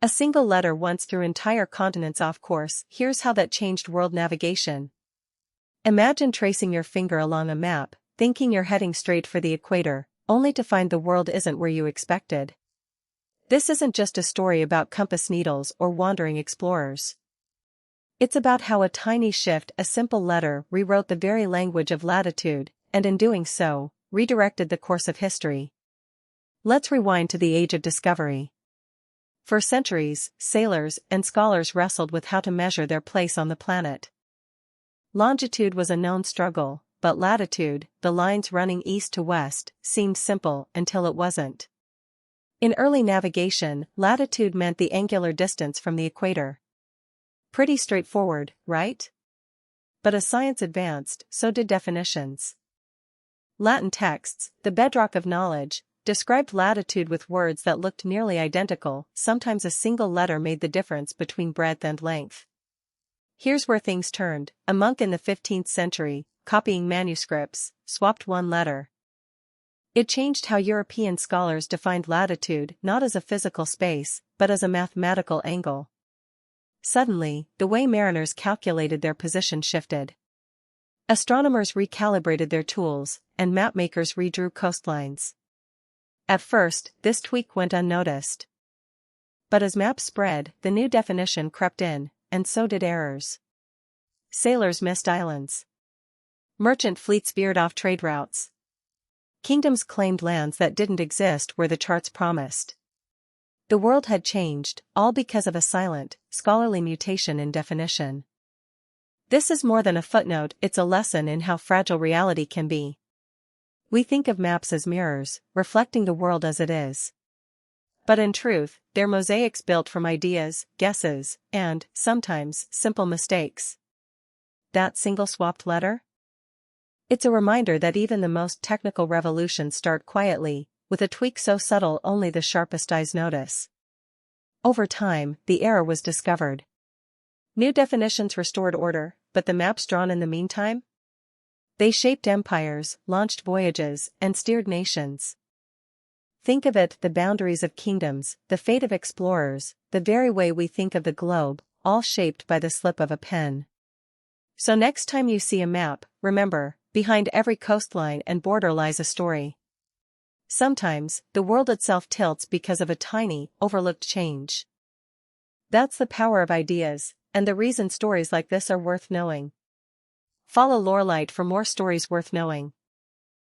A single letter once threw entire continents off course. Here's how that changed world navigation. Imagine tracing your finger along a map, thinking you're heading straight for the equator, only to find the world isn't where you expected. This isn't just a story about compass needles or wandering explorers. It's about how a tiny shift, a simple letter, rewrote the very language of latitude, and in doing so, redirected the course of history. Let's rewind to the Age of Discovery. For centuries, sailors and scholars wrestled with how to measure their place on the planet. Longitude was a known struggle, but latitude, the lines running east to west, seemed simple until it wasn't. In early navigation, latitude meant the angular distance from the equator. Pretty straightforward, right? But as science advanced, so did definitions. Latin texts, the bedrock of knowledge, described latitude with words that looked nearly identical. Sometimes a single letter made the difference between breadth and length. Here's where things turned. A monk in the 15th century, copying manuscripts, swapped one letter. It changed how European scholars defined latitude, not as a physical space, but as a mathematical angle. Suddenly, the way mariners calculated their position shifted. Astronomers recalibrated their tools, and mapmakers redrew coastlines. At first, this tweak went unnoticed. But as maps spread, the new definition crept in, and so did errors. Sailors missed islands. Merchant fleets veered off trade routes. Kingdoms claimed lands that didn't exist where the charts promised. The world had changed, all because of a silent, scholarly mutation in definition. This is more than a footnote, it's a lesson in how fragile reality can be. We think of maps as mirrors, reflecting the world as it is. But in truth, they're mosaics built from ideas, guesses, and, sometimes, simple mistakes. That single swapped letter? It's a reminder that even the most technical revolutions start quietly, with a tweak so subtle only the sharpest eyes notice. Over time, the error was discovered. New definitions restored order, but the maps drawn in the meantime? They shaped empires, launched voyages, and steered nations. Think of it, the boundaries of kingdoms, the fate of explorers, the very way we think of the globe, all shaped by the slip of a pen. So next time you see a map, remember, behind every coastline and border lies a story. Sometimes, the world itself tilts because of a tiny, overlooked change. That's the power of ideas, and the reason stories like this are worth knowing. Follow Lorelight for more stories worth knowing.